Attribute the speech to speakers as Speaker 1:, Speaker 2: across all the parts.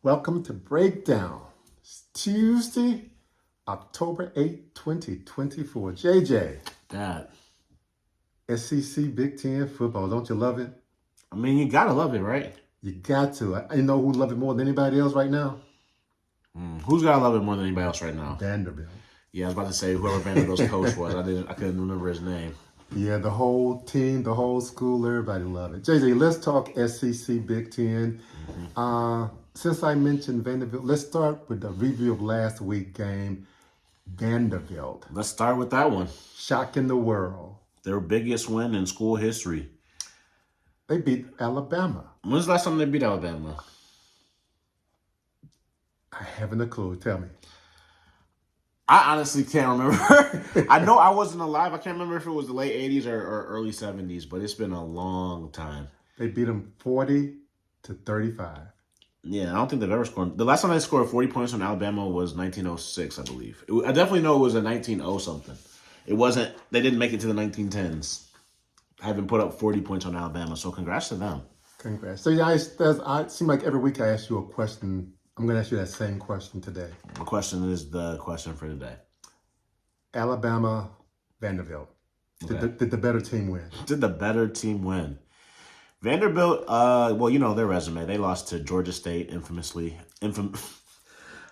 Speaker 1: Welcome to Breakdown. It's Tuesday, October 8th, 2024. JJ,
Speaker 2: That.
Speaker 1: SEC Big Ten football. Don't you love it?
Speaker 2: I mean, you gotta love it, right?
Speaker 1: You got to. You know who love it more than anybody else right now?
Speaker 2: Who's gotta love it more than anybody else right now?
Speaker 1: Vanderbilt.
Speaker 2: Yeah, I was about to say whoever Vanderbilt's coach was. I couldn't remember his name.
Speaker 1: Yeah, the whole team, the whole school, everybody love it. JJ, let's talk SEC Big Ten. Since I mentioned Vanderbilt, let's start with the review of last week's game. Vanderbilt,
Speaker 2: Let's start with that one.
Speaker 1: shocking the world.
Speaker 2: Their biggest win in school history.
Speaker 1: They beat Alabama.
Speaker 2: When's the last time they beat Alabama?
Speaker 1: I haven't a clue. Tell me.
Speaker 2: I honestly can't remember. I know I wasn't alive. I can't remember if it was the late 80s or early 70s, but it's been a long time.
Speaker 1: They beat them 40-35.
Speaker 2: Yeah, I don't think they've ever scored. The last time they scored 40 points on Alabama was 1906, I believe. I definitely know it was a 1900 something. It wasn't, they didn't make it to the 1910s. Having put up 40 points on Alabama, so congrats to them.
Speaker 1: Congrats. So yeah, I seem like every week I ask you a question. I'm going to ask you that same question today.
Speaker 2: The question is the question for today.
Speaker 1: Alabama, Vanderbilt.
Speaker 2: Okay.
Speaker 1: Did the better team win?
Speaker 2: Did the better team win? Vanderbilt, well, you know their resume. They lost to Georgia State infamously. They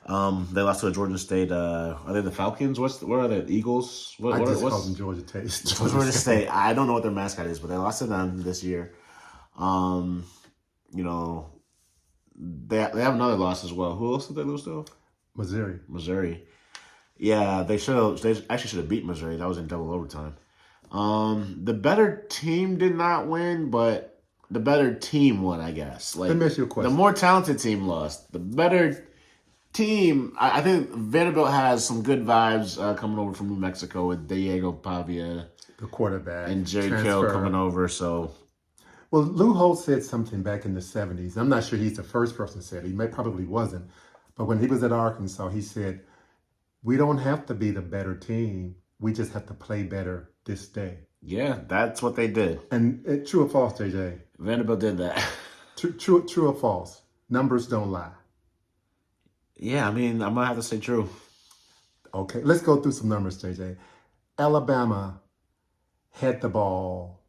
Speaker 2: lost to Georgia State. Are they the Falcons? What are they? Eagles?
Speaker 1: I just call them Georgia State.
Speaker 2: Georgia State. I don't know what their mascot is, but they lost to them this year. You know, they have another loss as well. Who else did they lose to? Missouri. Yeah, they actually should have beat Missouri. That was in double overtime. The better team did not win, but the better team won, I guess.
Speaker 1: Let me ask you a question.
Speaker 2: The more talented team lost. The better team, I think Vanderbilt has some good vibes coming over from New Mexico with Diego Pavia,
Speaker 1: the quarterback,
Speaker 2: and Jerry Kill coming over. So,
Speaker 1: well, Lou Holt said something back in the 70s. I'm not sure he's the first person to say it. He probably wasn't. But when he was at Arkansas, he said, we don't have to be the better team. We just have to play better this day.
Speaker 2: Yeah, that's what they did.
Speaker 1: And true or false, JJ?
Speaker 2: Vanderbilt did that.
Speaker 1: True or false? Numbers don't lie.
Speaker 2: Yeah, I mean, I'm going to have to say true.
Speaker 1: Okay, let's go through some numbers, JJ. Alabama had the ball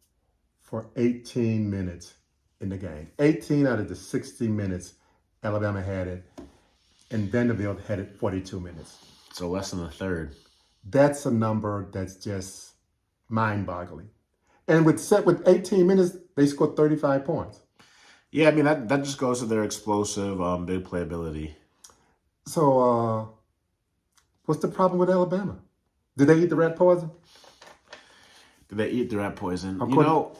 Speaker 1: for 18 minutes in the game. 18 out of the 60 minutes, Alabama had it. And Vanderbilt had it 42 minutes.
Speaker 2: So less than a third.
Speaker 1: That's a number that's just mind-boggling. And with 18 minutes, they scored 35 points.
Speaker 2: Yeah, I mean, that just goes to their explosive, big playability.
Speaker 1: So, what's the problem with Alabama? Did they eat the rat poison?
Speaker 2: Did they eat the rat poison? You know,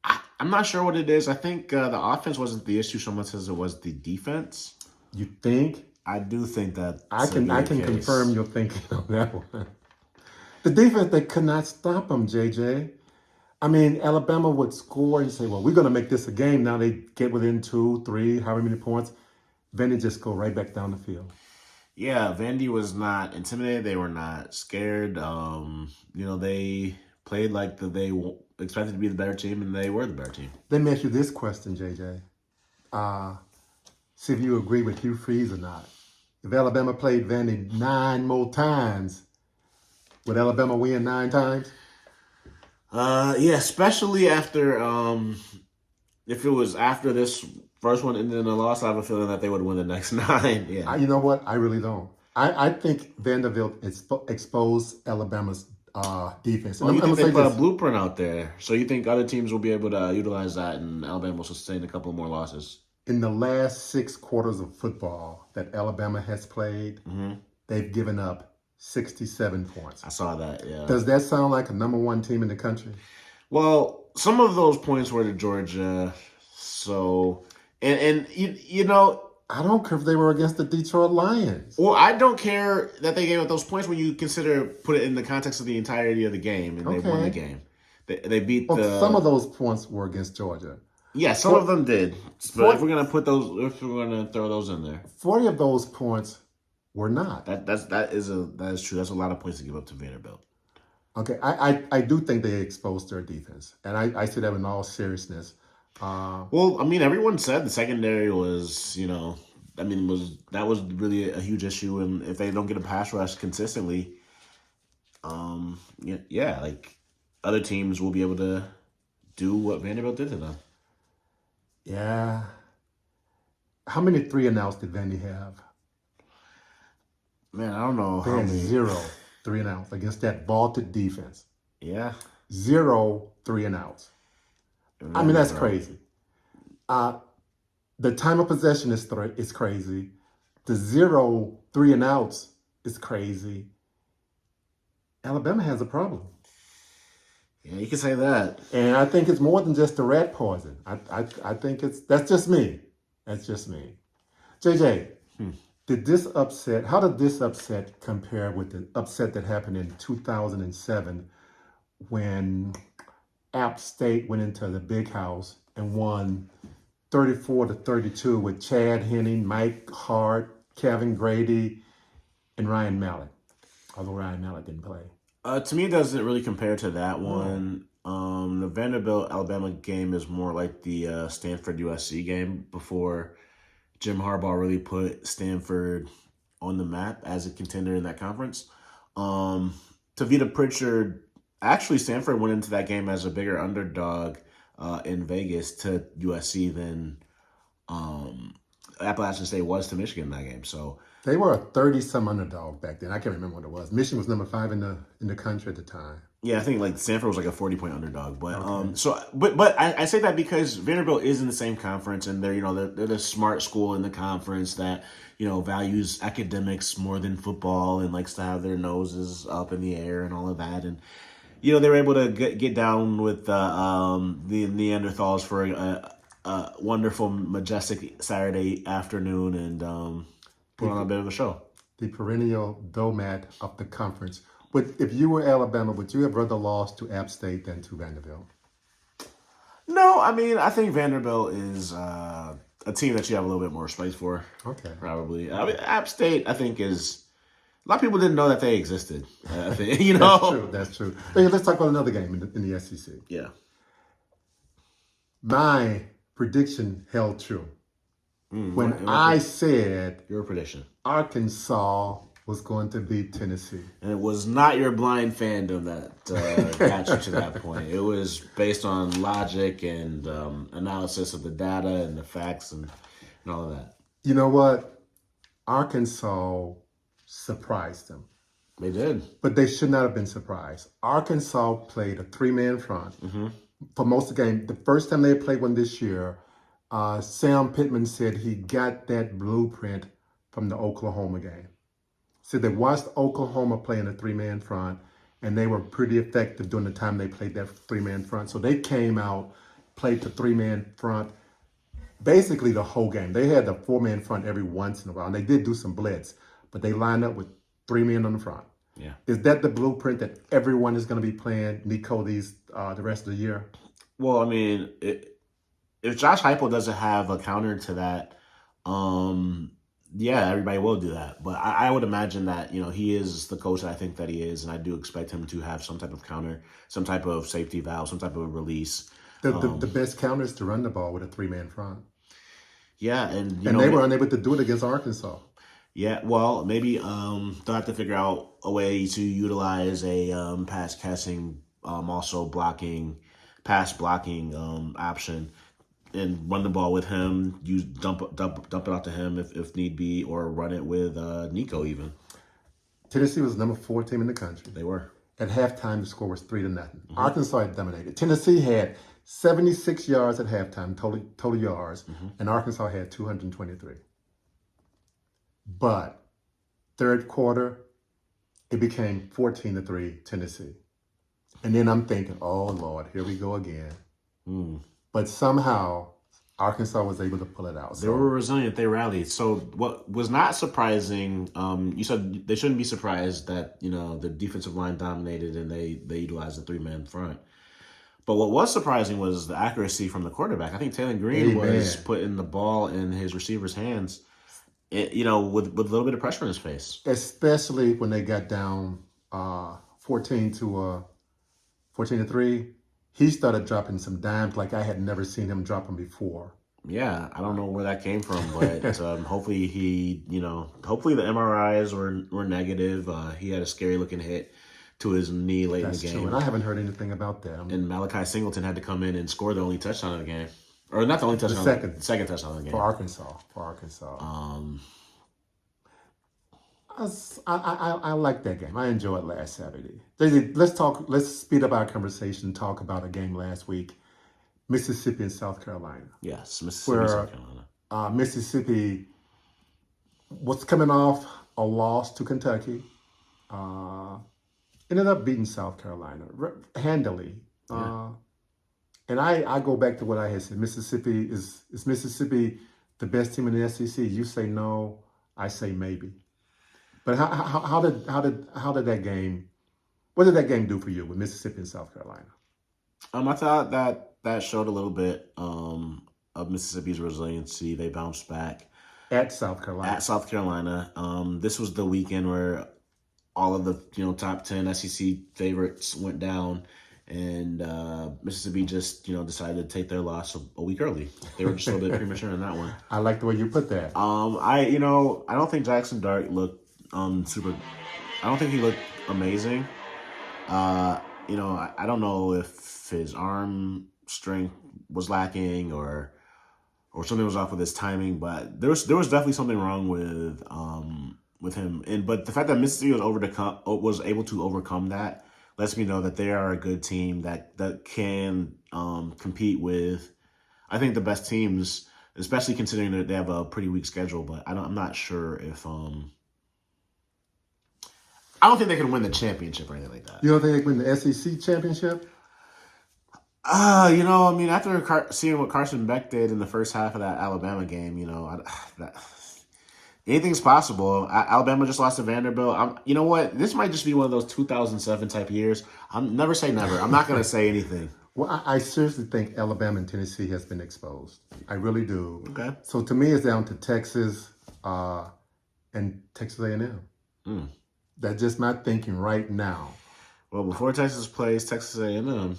Speaker 2: I'm not sure what it is. I think the offense wasn't the issue so much as it was the defense.
Speaker 1: You think?
Speaker 2: I do think that
Speaker 1: I can confirm your thinking on that one. The defense, they could not stop them, JJ. I mean, Alabama would score and say, well, we're going to make this a game. Now they get within 2, 3, however many points. Then they just go right back down the field.
Speaker 2: Yeah, Vandy was not intimidated. They were not scared. You know, they played like they expected to be the better team, and they were the better team.
Speaker 1: Let me ask you this question, JJ. See if you agree with Hugh Freeze or not. If Alabama played Vandy 9 more times, would Alabama win 9 times?
Speaker 2: Yeah, especially after if it was after this first one and then a loss, I have a feeling that they would win the next 9. Yeah,
Speaker 1: you know what? I really don't. I think Vanderbilt exposed Alabama's defense.
Speaker 2: Well, you think they put a blueprint out there, so you think other teams will be able to utilize that, and Alabama will sustain a couple more losses.
Speaker 1: In the last 6 quarters of football that Alabama has played, they've given up 67 points.
Speaker 2: I saw that, yeah.
Speaker 1: Does that sound like a number 1 team in the country?
Speaker 2: Well, some of those points were to Georgia. So, and you know,
Speaker 1: I don't care if they were against the Detroit Lions.
Speaker 2: Well, I don't care that they gave up those points when you put it in the context of the entirety of the game, and they won the game. They beat
Speaker 1: some of those points were against Georgia.
Speaker 2: Yeah, some of them did. But if we're gonna throw those in there,
Speaker 1: 40 of those points were not.
Speaker 2: That is true. That's a lot of points to give up to Vanderbilt.
Speaker 1: Okay, I do think they exposed their defense, and I say that in all seriousness.
Speaker 2: Well, I mean, everyone said the secondary was, that was really a huge issue. And if they don't get a pass rush consistently, yeah, like other teams will be able to do what Vanderbilt did to them.
Speaker 1: Yeah. How many 3-and-outs did Vandy have?
Speaker 2: Man, I don't know
Speaker 1: They
Speaker 2: how
Speaker 1: had
Speaker 2: many.
Speaker 1: 0 3-and-outs against that vaulted defense.
Speaker 2: Yeah.
Speaker 1: 0 3-and-outs. I mean, that's crazy. The time of possession is crazy. The 0 3-and-outs is crazy. Alabama has a problem.
Speaker 2: Yeah, you can say that.
Speaker 1: And I think it's more than just the rat poison. I think that's just me. That's just me. JJ, how did this upset compare with the upset that happened in 2007 when App State went into the Big House and won 34-32 with Chad Henning, Mike Hart, Kevin Grady, and Ryan Mallett? Although Ryan Mallett didn't play.
Speaker 2: To me, it doesn't really compare to that one. The Vanderbilt-Alabama game is more like the Stanford-USC game before Jim Harbaugh really put Stanford on the map as a contender in that conference. Tavita Pritchard, actually, Stanford went into that game as a bigger underdog in Vegas to USC than Appalachian State was to Michigan in that game. So
Speaker 1: they were a 30-some underdog back then. I can't remember what it was. Michigan was number 5 in the country at the time.
Speaker 2: Yeah, I think like Stanford was like a 40-point underdog. But but I say that because Vanderbilt is in the same conference, and they're the smart school in the conference that values academics more than football and likes to have their noses up in the air and all of that. And they were able to get down with the Neanderthals for a wonderful, majestic Saturday afternoon and put on a bit of a show.
Speaker 1: The perennial doormat of the conference. But if you were Alabama, would you have rather lost to App State than to Vanderbilt?
Speaker 2: No, I mean, I think Vanderbilt is a team that you have a little bit more respect for.
Speaker 1: Okay.
Speaker 2: Probably. I mean, App State, I think, is... A lot of people didn't know that they existed.
Speaker 1: That's true. Hey, let's talk about another game in the SEC.
Speaker 2: Yeah.
Speaker 1: My prediction held true. When I said...
Speaker 2: Your prediction.
Speaker 1: Arkansas was going to beat Tennessee.
Speaker 2: And it was not your blind fandom that got you to that point. It was based on logic and analysis of the data and the facts and all of that.
Speaker 1: You know what? Arkansas surprised them.
Speaker 2: They did.
Speaker 1: But they should not have been surprised. Arkansas played a 3-man front for most of the game. The first time they played one this year, Sam Pittman said he got that blueprint from the Oklahoma game. Said they watched Oklahoma play in a 3-man front, and they were pretty effective during the time they played that 3-man front. So they came out, played the 3-man front basically the whole game. They had the 4-man front every once in a while, and they did do some blitz, but they lined up with 3 men on the front.
Speaker 2: Yeah.
Speaker 1: Is that the blueprint that everyone is going to be playing, Nico, the rest of the year?
Speaker 2: Well, I mean, if Josh Heupel doesn't have a counter to that, yeah, everybody will do that. But I would imagine that, he is the coach that I think that he is, and I do expect him to have some type of counter, some type of safety valve, some type of release.
Speaker 1: The best counter is to run the ball with a 3-man front.
Speaker 2: Yeah, and
Speaker 1: they were unable to do it against Arkansas.
Speaker 2: Yeah, well, maybe they'll have to figure out a way to utilize a pass catching, also pass blocking option, and run the ball with him. Use dump it out to him if need be, or run it with Nico even.
Speaker 1: Tennessee was the number 4 team in the country.
Speaker 2: They were.
Speaker 1: At halftime, the score was 3-0. Arkansas had dominated. Tennessee had 76 yards at halftime, total yards, and Arkansas had 223. But third quarter, it became 14-3 Tennessee. And then I'm thinking, oh, Lord, here we go again. But somehow, Arkansas was able to pull it out.
Speaker 2: They were resilient. They rallied. So what was not surprising, you said they shouldn't be surprised that, the defensive line dominated and they utilized the 3-man front. But what was surprising was the accuracy from the quarterback. I think Taylor Green was putting the ball in his receiver's hands, with a little bit of pressure in his face.
Speaker 1: Especially when they got down 14-3. He started dropping some dimes like I had never seen him drop them before.
Speaker 2: Yeah, I don't know where that came from, but hopefully hopefully the MRIs were negative. He had a scary looking hit to his knee late in the game.
Speaker 1: That's true, and I haven't heard anything about that.
Speaker 2: And Malachi Singleton had to come in and score the only touchdown of the game. Or not the only touchdown.
Speaker 1: The
Speaker 2: second touchdown of the game.
Speaker 1: For Arkansas. I like that game. I enjoyed last Saturday. Let's speed up our conversation and talk about a game last week. Mississippi and South Carolina.
Speaker 2: Yes, Mississippi, South Carolina.
Speaker 1: Mississippi was coming off a loss to Kentucky. Ended up beating South Carolina handily.
Speaker 2: Yeah.
Speaker 1: And I go back to what I had said. Mississippi is Mississippi the best team in the SEC? You say no, I say maybe. But how did that game? What did that game do for you with Mississippi and South Carolina?
Speaker 2: I thought that showed a little bit of Mississippi's resiliency. They bounced back
Speaker 1: at South Carolina.
Speaker 2: This was the weekend where all of the top 10 SEC favorites went down, and Mississippi just decided to take their loss a week early. They were just a little bit premature in that one.
Speaker 1: I like the way you put that.
Speaker 2: I don't think Jackson Dart looked super. I don't think he looked amazing. I don't know if his arm strength was lacking or something was off with his timing, but there was definitely something wrong with him. But the fact that Mississippi was able to overcome that lets me know that they are a good team that can compete with, I think, the best teams, especially considering that they have a pretty weak schedule. But I'm not sure if I don't think they can win the championship or anything like that.
Speaker 1: You don't think they can win the SEC championship?
Speaker 2: After seeing what Carson Beck did in the first half of that Alabama game, anything's possible. Alabama just lost to Vanderbilt. You know what? This might just be one of those 2007 type years. Never say never. I'm not going to say anything.
Speaker 1: Well, I seriously think Alabama and Tennessee has been exposed. I really do.
Speaker 2: Okay.
Speaker 1: So to me, it's down to Texas and Texas A&M. That's just my thinking right now.
Speaker 2: Well, before Texas plays Texas A&M,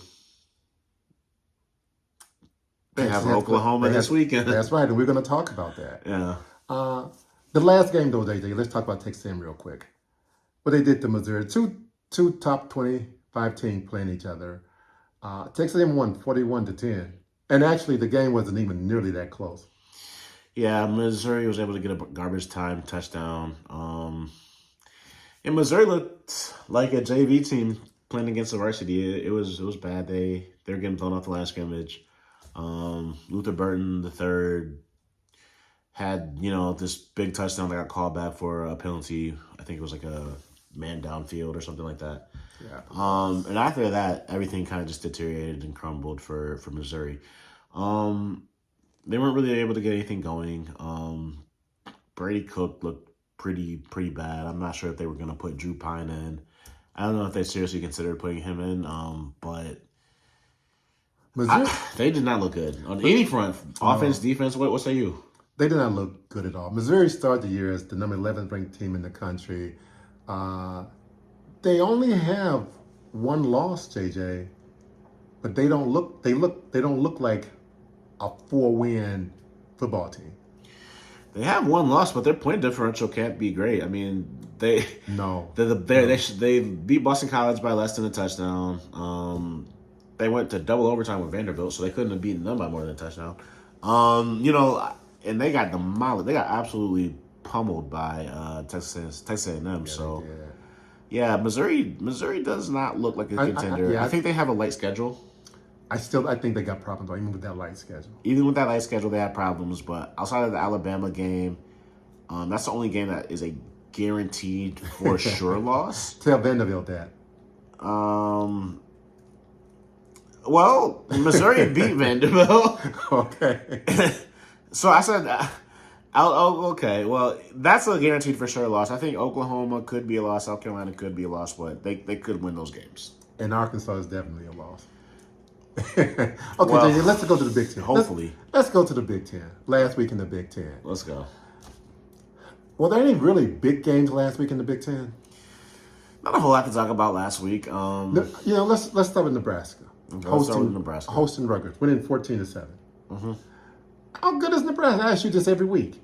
Speaker 2: they have Oklahoma this weekend.
Speaker 1: That's right, and we're going to talk about that.
Speaker 2: Yeah.
Speaker 1: The last game, though, JJ, let's talk about Texas A&M real quick. What they did to Missouri. Two top 25 teams playing each other. Texas A&M won 41-10. And actually, the game wasn't even nearly that close.
Speaker 2: Yeah, Missouri was able to get a garbage time touchdown. And Missouri looked like a JV team playing against the varsity. It was bad. They were getting thrown off the line of scrimmage. Luther Burton III had, this big touchdown that got called back for a penalty. I think it was like a man downfield or something like that.
Speaker 1: Yeah.
Speaker 2: And after that, everything kind of just deteriorated and crumbled for Missouri. They weren't really able to get anything going. Brady Cook looked pretty bad. I'm not sure if they were going to put Drew Pine in. I don't know if they seriously considered putting him in, but they did not look good on any front. Offense, defense, what say you?
Speaker 1: They did not look good at all. Missouri started the year as the number 11th ranked team in the country. They only have one loss, JJ, but they don't look like a 4-win football team.
Speaker 2: They have one loss, but their point differential can't be great. I mean, they beat Boston College by less than a touchdown. They went to double overtime with Vanderbilt, so they couldn't have beaten them by more than a touchdown. And they got demolished. They got absolutely pummeled by Texas A&M. Yeah, Missouri does not look like a contender. I think they have a light schedule.
Speaker 1: I think they got problems, even with that light schedule.
Speaker 2: Even with that light schedule, they have problems. But outside of the Alabama game, that's the only game that is a guaranteed for sure loss.
Speaker 1: Tell Vanderbilt that.
Speaker 2: Well, Missouri beat Vanderbilt.
Speaker 1: Okay.
Speaker 2: So I said, okay. Well, that's a guaranteed for sure loss. I think Oklahoma could be a loss. South Carolina could be a loss, but they could win those games.
Speaker 1: And Arkansas is definitely a loss. Okay, well, JJ, let's go to the Big Ten.
Speaker 2: Hopefully.
Speaker 1: Let's go to the Big Ten. Last week in the Big Ten.
Speaker 2: Let's go.
Speaker 1: Were there any really big games last week in the Big Ten?
Speaker 2: Not a whole lot to talk about last week.
Speaker 1: Let's start with Nebraska.
Speaker 2: Let's start with Nebraska.
Speaker 1: Hosting Rutgers, winning 14-7. How good is Nebraska? I ask you this every week.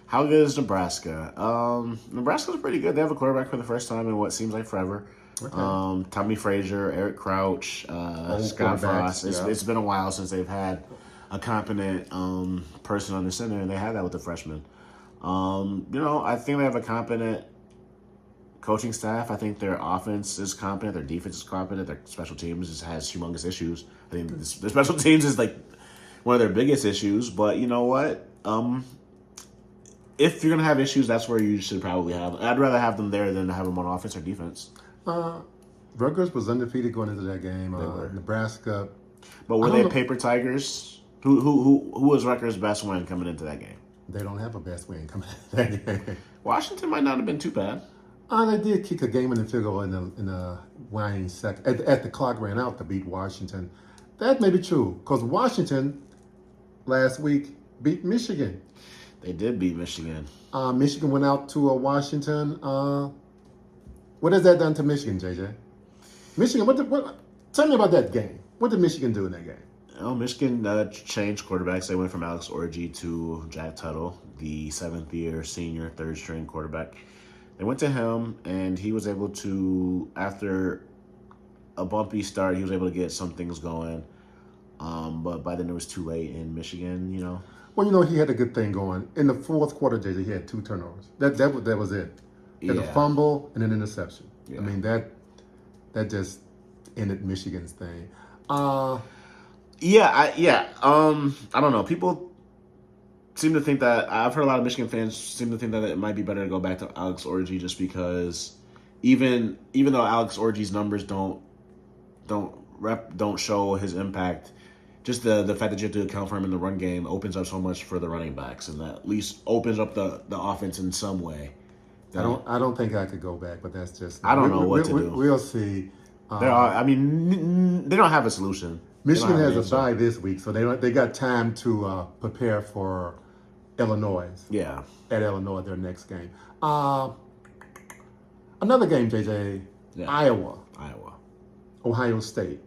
Speaker 2: How good is Nebraska? Nebraska's pretty good. They have a quarterback for the first time in what seems like forever. Okay. Tommy Frazier, Eric Crouch, Scott Frost. It's been a while since they've had a competent person on the center, and they had that with the freshmen. I think they have a competent coaching staff. I think their offense is competent. Their defense is competent. Their special teams just has humongous issues. I think their special teams is like one of their biggest issues. But you know what? If you're going to have issues, that's where you should probably have them. I'd rather have them there than have them on offense or defense.
Speaker 1: Rutgers was undefeated going into that game. Nebraska.
Speaker 2: But were they paper tigers? Who was Rutgers' best win coming into that game?
Speaker 1: They don't have a best win coming into that game.
Speaker 2: Washington might not have been too bad.
Speaker 1: They did kick a game-winning field goal in the waning second. At the clock ran out to beat Washington. That may be true because Washington last week beat Michigan.
Speaker 2: They did beat Michigan.
Speaker 1: Michigan went out to Washington. What has that done to Michigan, JJ? Michigan, tell me about that game. What did Michigan do in that game?
Speaker 2: Michigan changed quarterbacks. They went from Alex Orji to Jack Tuttle, the seventh-year senior, third-string quarterback. They went to him, and he was able to, after a bumpy start, he was able to get some things going. But by then it was too late in Michigan,
Speaker 1: Well, he had a good thing going. In the fourth quarter, JJ, he had 2 turnovers. That was it. He had a fumble and an interception. Yeah. I mean, that just ended Michigan's thing.
Speaker 2: I don't know. People seem to think that I've heard a lot of Michigan fans seem to think that it might be better to go back to Alex Orji just because even though Alex Orji's numbers don't show his impact, just the fact that you have to account for him in the run game opens up so much for the running backs, and that at least opens up the offense in some way.
Speaker 1: I don't think I could go back, but that's just
Speaker 2: I don't know what to do.
Speaker 1: We'll see.
Speaker 2: They don't have a solution.
Speaker 1: Michigan has a bye this week, so they got time to prepare for Illinois.
Speaker 2: Yeah,
Speaker 1: at Illinois, their next game. Another game, JJ. Yeah. Iowa. Ohio State.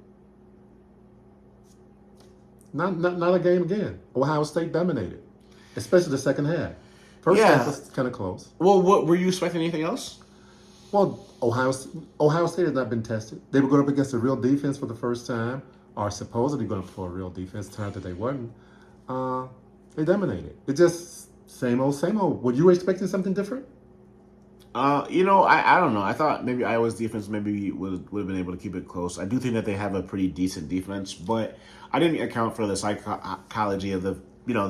Speaker 1: Not a game again. Ohio State dominated, especially the second half. First half was kind of close.
Speaker 2: Well, what were you expecting? Anything else?
Speaker 1: Well, Ohio State has not been tested. They were going up against a real defense for the first time, or supposedly going up for a real defense. Turned out that they weren't. They dominated. It's just same old, same old. Were you expecting something different?
Speaker 2: I don't know. I thought maybe Iowa's defense maybe would have been able to keep it close. I do think that they have a pretty decent defense, but I didn't account for the psychology of the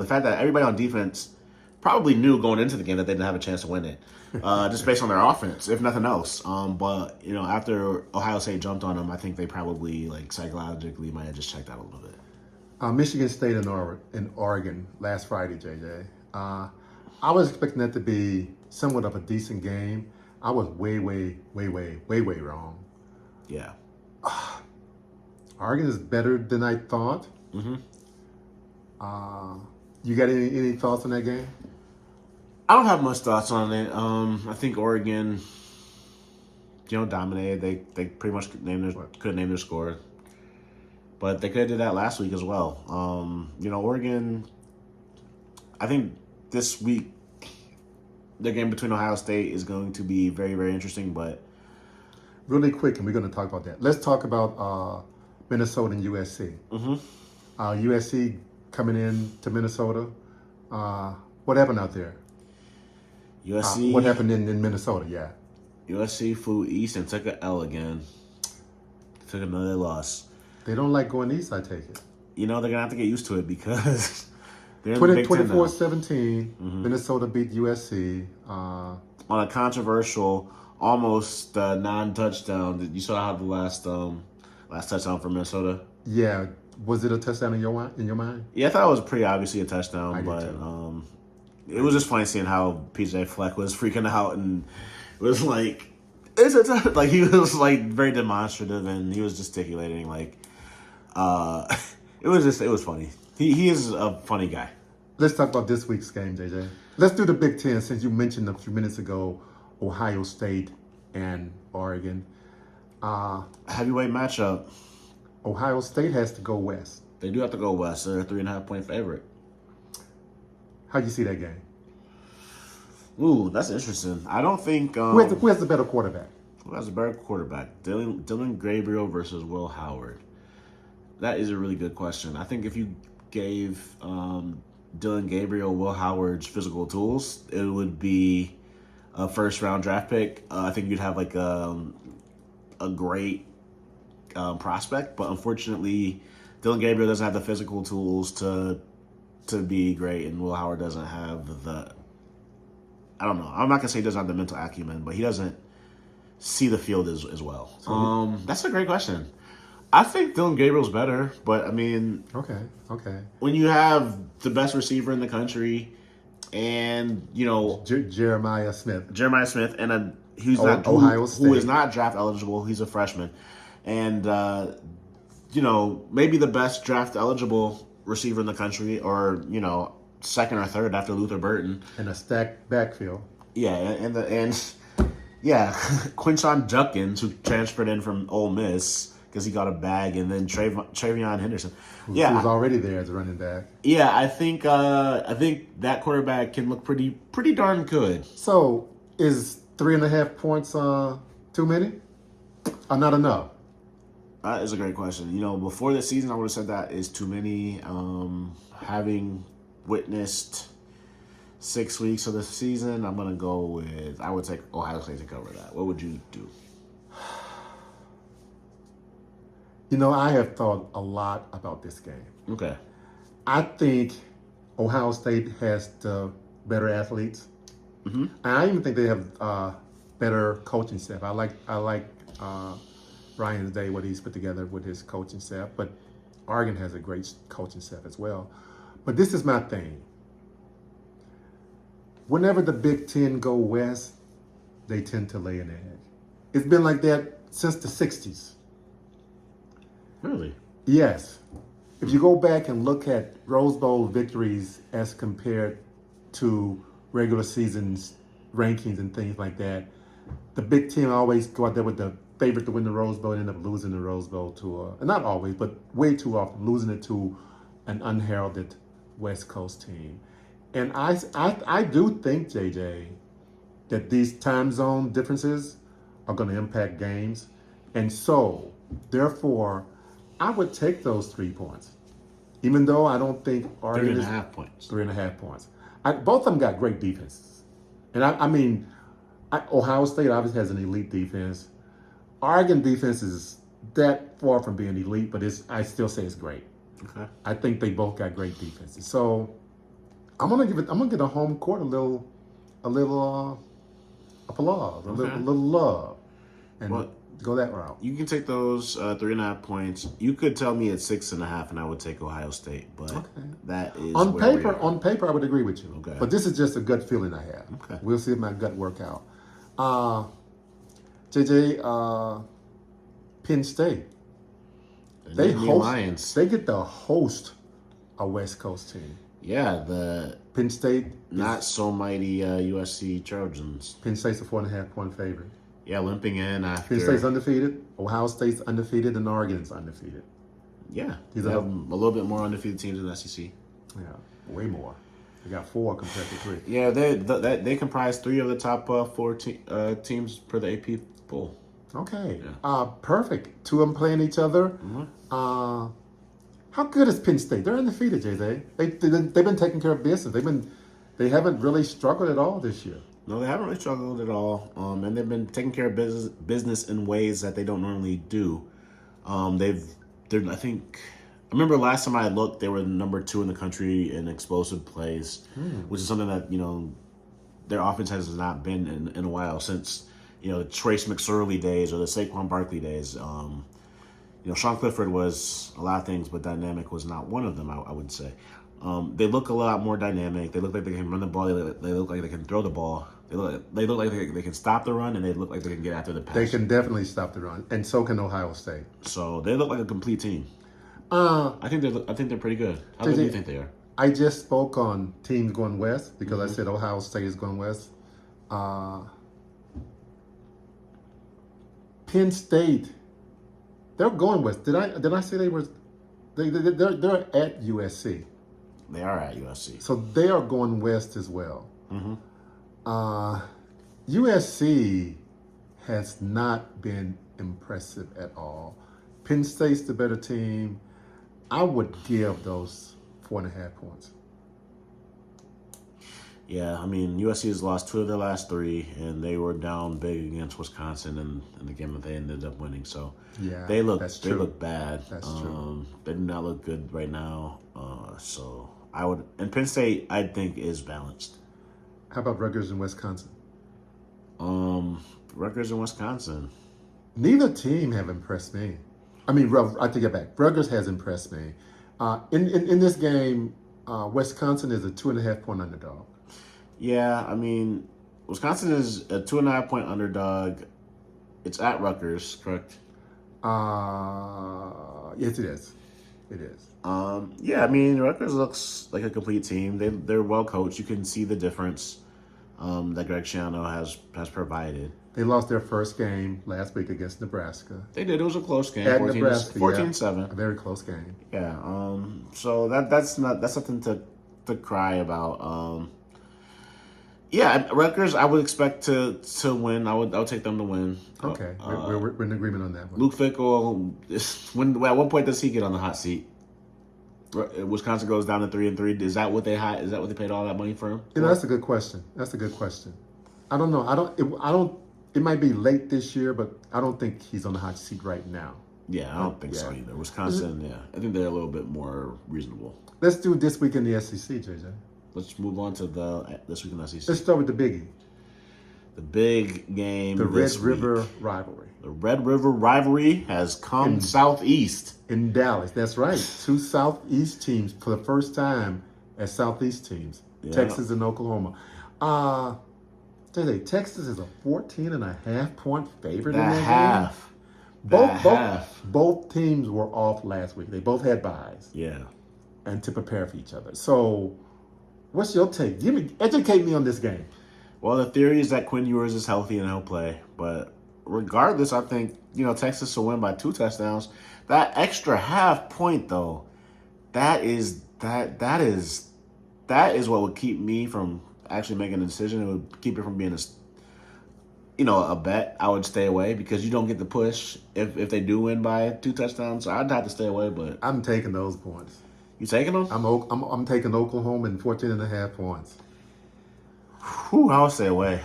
Speaker 2: fact that everybody on defense probably knew going into the game that they didn't have a chance to win it, just based on their offense, if nothing else. But after Ohio State jumped on them, I think they probably psychologically might have just checked out a little bit.
Speaker 1: Michigan State in Oregon last Friday, JJ. I was expecting that to be somewhat of a decent game. I was way wrong.
Speaker 2: Yeah.
Speaker 1: Oregon is better than I thought.
Speaker 2: Mm-hmm.
Speaker 1: You got any thoughts on that game?
Speaker 2: I don't have much thoughts on it. I think Oregon, dominated. They pretty much could name their score, but they could have did that last week as well. Oregon. I think this week the game between Ohio State is going to be very, very interesting. But
Speaker 1: really quick, and we're going to talk about that. Let's talk about Minnesota and USC.
Speaker 2: Mm-hmm.
Speaker 1: USC coming in to Minnesota. What happened out there?
Speaker 2: USC.
Speaker 1: What happened in Minnesota? Yeah.
Speaker 2: USC flew east and took an L again. Took another loss.
Speaker 1: They don't like going east, I take it.
Speaker 2: They're going to have to get used to it because they're in the Big Ten now.
Speaker 1: 24-17, Minnesota beat USC.
Speaker 2: On a controversial, almost non-touchdown. You saw how the last touchdown for Minnesota?
Speaker 1: Yeah. Was it a touchdown in your mind?
Speaker 2: Yeah, I thought it was pretty obviously a touchdown, but it was just funny seeing how PJ Fleck was freaking out and it was like, it's a like he was very demonstrative and he was gesticulating it was funny. He is a funny guy.
Speaker 1: Let's talk about this week's game, JJ. Let's do the Big Ten since you mentioned a few minutes ago Ohio State and Oregon.
Speaker 2: Heavyweight matchup.
Speaker 1: Ohio State has to go west.
Speaker 2: They do have to go west. They're a 3.5-point favorite.
Speaker 1: How'd you see that game?
Speaker 2: Ooh, that's interesting. I don't think...
Speaker 1: who has the better quarterback?
Speaker 2: Who has a better quarterback? Dylan Gabriel versus Will Howard. That is a really good question. I think if you gave Dylan Gabriel Will Howard's physical tools, it would be a first-round draft pick. I think you'd have like a great prospect, but unfortunately, Dylan Gabriel doesn't have the physical tools to be great, and Will Howard doesn't have the... I don't know. I'm not gonna say he doesn't have the mental acumen, but he doesn't see the field as well. That's a great question. I think Dylan Gabriel's better, but I mean,
Speaker 1: okay.
Speaker 2: When you have the best receiver in the country, and
Speaker 1: Jeremiah Smith,
Speaker 2: and he's not
Speaker 1: Ohio State,
Speaker 2: who is not draft eligible. He's a freshman, and maybe the best draft eligible receiver in the country, or second or third after Luther Burton,
Speaker 1: and a stacked backfield.
Speaker 2: Yeah, and Quinshon Judkins, who transferred in from Ole Miss because he got a bag, and then Travion Henderson,
Speaker 1: who was already there as a running back.
Speaker 2: Yeah, I think that quarterback can look pretty darn good.
Speaker 1: So is 3.5 points too many, or not enough?
Speaker 2: That is a great question. Before the season, I would have said that is too many. Having witnessed 6 weeks of the season, I would take Ohio State to cover that. What would you do?
Speaker 1: I have thought a lot about this game.
Speaker 2: Okay.
Speaker 1: I think Ohio State has the better athletes. Mm-hmm. I even think they have better coaching staff. I like Ryan Day, what he's put together with his coaching staff, but Oregon has a great coaching staff as well. But this is my thing. Whenever the Big Ten go west, they tend to lay an egg. It's been like that since the 60s.
Speaker 2: Really?
Speaker 1: Yes. If you go back and look at Rose Bowl victories as compared to regular seasons rankings and things like that, the Big Ten always go out there with the favorite to win the Rose Bowl and end up losing the Rose Bowl to, not always, but way too often, losing it to an unheralded West Coast team. And I do think, JJ, that these time zone differences are going to impact games. And so, therefore, I would take those 3 points. Even though I don't think Oregon
Speaker 2: 3.5 points.
Speaker 1: 3.5 points. Both of them got great defenses. And I mean, Ohio State obviously has an elite defense. Oregon defense is that far from being elite, but I still say it's great.
Speaker 2: Okay.
Speaker 1: I think they both got great defenses. So I'm gonna get a home court a little applause, a little love, and go that route.
Speaker 2: You can take those 3.5 points. You could tell me it's 6.5, and I would take Ohio State. But that is
Speaker 1: on paper, I would agree with you.
Speaker 2: Okay.
Speaker 1: But this is just a gut feeling I have.
Speaker 2: Okay.
Speaker 1: We'll see if my gut work out. JJ, Penn State. They get to host a West Coast team.
Speaker 2: Yeah, the
Speaker 1: Penn State
Speaker 2: not so mighty USC Trojans.
Speaker 1: Penn State's a 4.5 point favorite.
Speaker 2: Yeah, limping in after.
Speaker 1: Penn State's undefeated. Ohio State's undefeated, and Oregon's undefeated.
Speaker 2: Yeah, they have a little bit more undefeated teams than the SEC.
Speaker 1: Yeah, way more. They got 4 compared to 3.
Speaker 2: Yeah, they comprise 3 of the top 4 teams per the AP poll.
Speaker 1: Okay, perfect. 2 of them playing each other.
Speaker 2: Mm-hmm.
Speaker 1: How good is Penn State? They're undefeated, JJ. They've been taking care of business. They haven't really struggled at all this year.
Speaker 2: No, they haven't really struggled at all, and they've been taking care of business in ways that they don't normally do. I think I remember last time I looked, they were number 2 in the country in explosive plays, which is something that their offense has not been in a while since the Trace McSorley days or the Saquon Barkley days. Sean Clifford was a lot of things, but dynamic was not one of them, I would say. They look a lot more dynamic. They look like they can run the ball. They look like they can throw the ball. They look like they can stop the run, and they look like they can get after the pass.
Speaker 1: They can definitely stop the run, and so can Ohio State.
Speaker 2: So they look like a complete team. I think they're pretty good. How good do you think they are?
Speaker 1: I just spoke on teams going west because I said Ohio State is going west. Penn State, they're going west. Did I say they were They're at USC.
Speaker 2: They are at USC.
Speaker 1: So they are going west as well.
Speaker 2: Mm-hmm.
Speaker 1: USC has not been impressive at all. Penn State's the better team. I would give those 4.5 points.
Speaker 2: Yeah, I mean, USC has lost 2 of their last 3, and they were down big against Wisconsin in the game that they ended up winning. So
Speaker 1: yeah,
Speaker 2: they look bad.
Speaker 1: That's true.
Speaker 2: They do not look good right now. So I would, and Penn State I think is balanced.
Speaker 1: How about Rutgers and Wisconsin?
Speaker 2: Rutgers and Wisconsin.
Speaker 1: Neither team have impressed me. I mean, I take it back. Rutgers has impressed me. In this game, Wisconsin is a 2.5 point underdog.
Speaker 2: Yeah, I mean, Wisconsin is a 2.5 point underdog. It's at Rutgers, correct?
Speaker 1: Yes, it is. It is.
Speaker 2: Yeah, I mean, Rutgers looks like a complete team. They're well coached. You can see the difference that Greg Schiano has provided.
Speaker 1: They lost their first game last week against Nebraska.
Speaker 2: They did. It was a close game.
Speaker 1: At
Speaker 2: 14,
Speaker 1: Nebraska,
Speaker 2: 14-7.
Speaker 1: Yeah, a very close game.
Speaker 2: Yeah. So that's something to cry about. Yeah, Rutgers, I would expect to win. I would take them to win.
Speaker 1: Okay, we're in agreement on that one.
Speaker 2: Luke Fickell, at one point does he get on the hot seat? Wisconsin goes down to 3-3. Is that what they paid all that money for him?
Speaker 1: You know, that's a good question. I don't know. It might be late this year, but I don't think he's on the hot seat right now.
Speaker 2: Yeah, I don't think so either. Wisconsin, yeah, I think they're a little bit more reasonable.
Speaker 1: Let's do this week in the SEC, JJ.
Speaker 2: Let's move on to this week in the SEC.
Speaker 1: Let's start with the biggie.
Speaker 2: The big game.
Speaker 1: The Red River rivalry.
Speaker 2: The Red River rivalry has come southeast.
Speaker 1: In Dallas, that's right. 2 southeast teams for the first time as southeast teams. Yeah. Texas and Oklahoma. Texas is a 14.5 point favorite in that game. Both teams were off last week. They both had byes.
Speaker 2: Yeah.
Speaker 1: And to prepare for each other. So, what's your take? Educate me on this game.
Speaker 2: Well, the theory is that Quinn Ewers is healthy and he'll play. But regardless, I think, Texas will win by 2 touchdowns. That extra half point, though, that is what would keep me from actually making a decision. It would keep it from being a bet. I would stay away because you don't get the push if they do win by 2 touchdowns. So I'd have to stay away. But
Speaker 1: I'm taking those points.
Speaker 2: You taking them?
Speaker 1: I'm taking Oklahoma and 14.5 points.
Speaker 2: Whew, I'll stay away.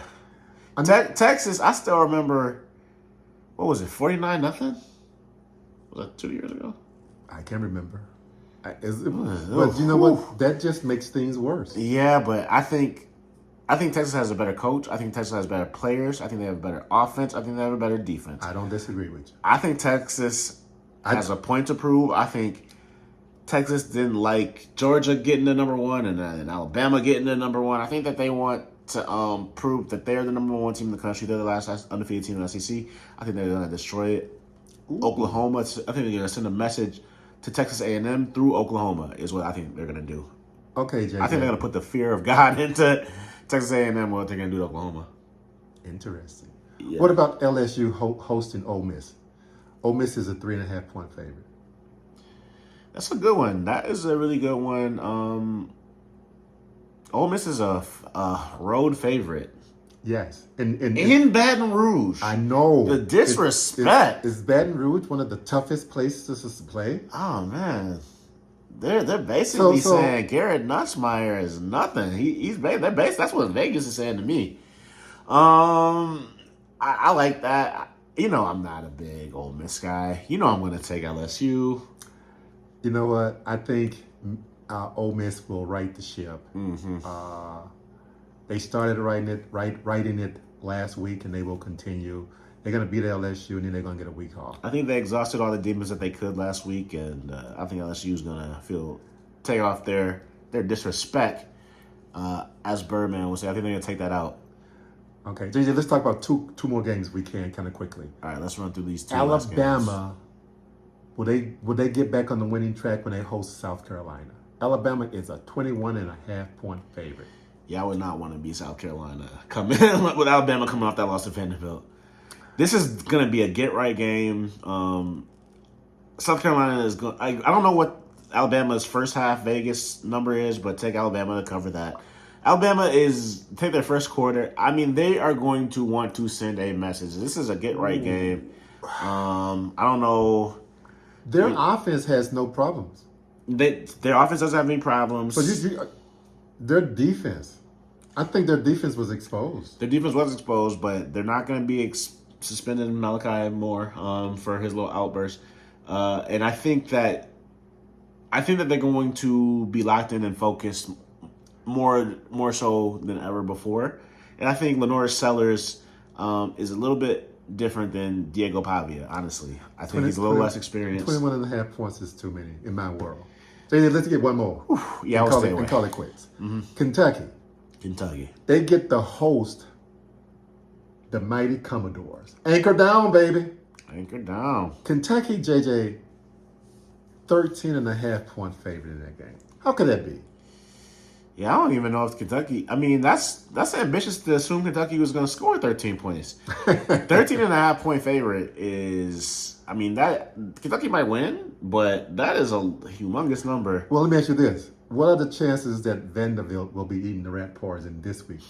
Speaker 2: Texas, I still remember. What was it? 49-0. Was that 2 years ago?
Speaker 1: I can't remember. But you know what? That just makes things worse.
Speaker 2: Yeah, but I think Texas has a better coach. I think Texas has better players. I think they have a better offense. I think they have a better defense.
Speaker 1: I don't disagree with you.
Speaker 2: I think Texas has a point to prove. I think Texas didn't like Georgia getting the number 1 and Alabama getting the number 1. I think that they want to prove that they're the number 1 team in the country. They're the last undefeated team in the SEC. I think they're going to destroy it. Ooh. Oklahoma, I think they're going to send a message to Texas A&M through Oklahoma is what I think they're going to do.
Speaker 1: Okay, JJ.
Speaker 2: I think they're going to put the fear of God into Texas A&M, what they're going to do to Oklahoma.
Speaker 1: Interesting.
Speaker 2: Yeah.
Speaker 1: What about LSU hosting Ole Miss? Ole Miss is a 3.5 point favorite.
Speaker 2: That's a good one. That is a really good one. Ole Miss is a road favorite.
Speaker 1: Yes.
Speaker 2: In Baton Rouge.
Speaker 1: I know.
Speaker 2: The disrespect.
Speaker 1: Is Baton Rouge one of the toughest places to play?
Speaker 2: Oh, man. They're basically saying Garrett Nussmeier is nothing. That's what Vegas is saying to me. I like that. I'm not a big Ole Miss guy. I'm going to take LSU.
Speaker 1: You know what? I think Ole Miss will right the ship.
Speaker 2: Mm-hmm.
Speaker 1: They started writing it last week, and they will continue. They're going to beat LSU, and then they're going to get a week off.
Speaker 2: I think they exhausted all the demons that they could last week, and I think LSU is going to take off their disrespect, as Birdman would say. I think they're going to take that out.
Speaker 1: Okay, JJ, let's talk about two more games we can kind of quickly.
Speaker 2: All right, let's run through these 2
Speaker 1: Alabama, will they get back on the winning track when they host South Carolina? Alabama is a 21.5 point favorite.
Speaker 2: Yeah, I would not want to be South Carolina with Alabama coming off that loss to Vanderbilt. This is going to be a get-right game. South Carolina is going. I don't know what Alabama's first half Vegas number is, but take Alabama to cover that. Take their first quarter. I mean, they are going to want to send a message. This is a get-right game. I don't know.
Speaker 1: Their offense has no problems.
Speaker 2: Their offense doesn't have any problems.
Speaker 1: But their defense, I think their defense was exposed.
Speaker 2: Their defense was exposed, but they're not going to be suspended Malachi Moore for his little outburst. And I think that they're going to be locked in and focused more so than ever before. And I think Lenore Sellers is a little bit different than Diego Pavia, honestly. I think he's a little less experienced.
Speaker 1: 21.5 points is too many in my world. Let's get one more.
Speaker 2: Yeah,
Speaker 1: and call it quits.
Speaker 2: Mm-hmm.
Speaker 1: Kentucky. They get the host, the mighty Commodores. Anchor down, baby.
Speaker 2: Anchor down.
Speaker 1: Kentucky, JJ, 13.5 point favorite in that game. How could that be?
Speaker 2: Yeah, I don't even know if Kentucky. I mean, that's ambitious to assume Kentucky was going to score 13 points. 13.5 point favorite is. I mean, that Kentucky might win, but that is a humongous number.
Speaker 1: Well, let me ask you this: what are the chances that Vanderbilt will be eating the rat poison this week?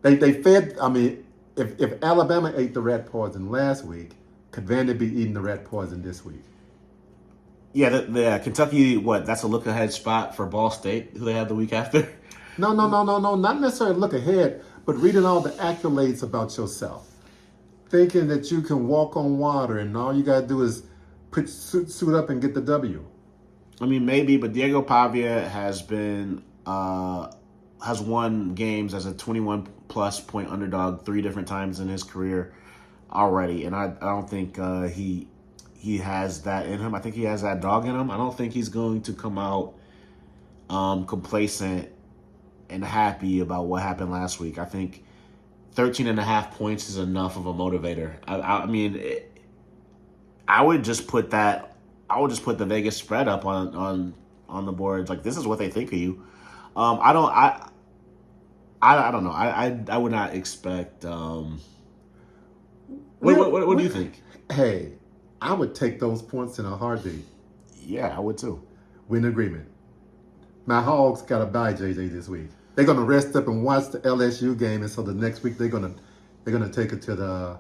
Speaker 1: They fed. I mean, if Alabama ate the rat poison last week, could Vandy be eating the rat poison this week?
Speaker 2: Yeah, the Kentucky. What? That's a look ahead spot for Ball State, who they have the week after.
Speaker 1: No. Not necessarily look ahead, but reading all the accolades about yourself. Thinking that you can walk on water and all you got to do is suit up and get the W.
Speaker 2: I mean, maybe, but Diego Pavia has won games as a 21-plus point underdog 3 different times in his career already, and I don't think he has that in him. I think he has that dog in him. I don't think he's going to come out complacent and happy about what happened last week. I think 13.5 points is enough of a motivator. I mean, I would just put the Vegas spread up on the boards. Like, this is what they think of you. I don't know. I would not expect. What do you think?
Speaker 1: Hey, I would take those points in a heartbeat.
Speaker 2: Yeah, I would too.
Speaker 1: We're in agreement. My Hogs got a bye, JJ, this week. They're gonna rest up and watch the LSU game, and so the next week they're gonna take it to the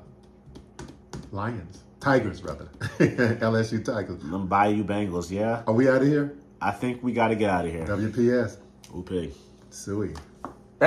Speaker 1: Tigers rather, LSU Tigers.
Speaker 2: Them Bayou Bengals, yeah.
Speaker 1: Are we out of here?
Speaker 2: I think we got to get out of here.
Speaker 1: WPS.
Speaker 2: Whoopee.
Speaker 1: Suey.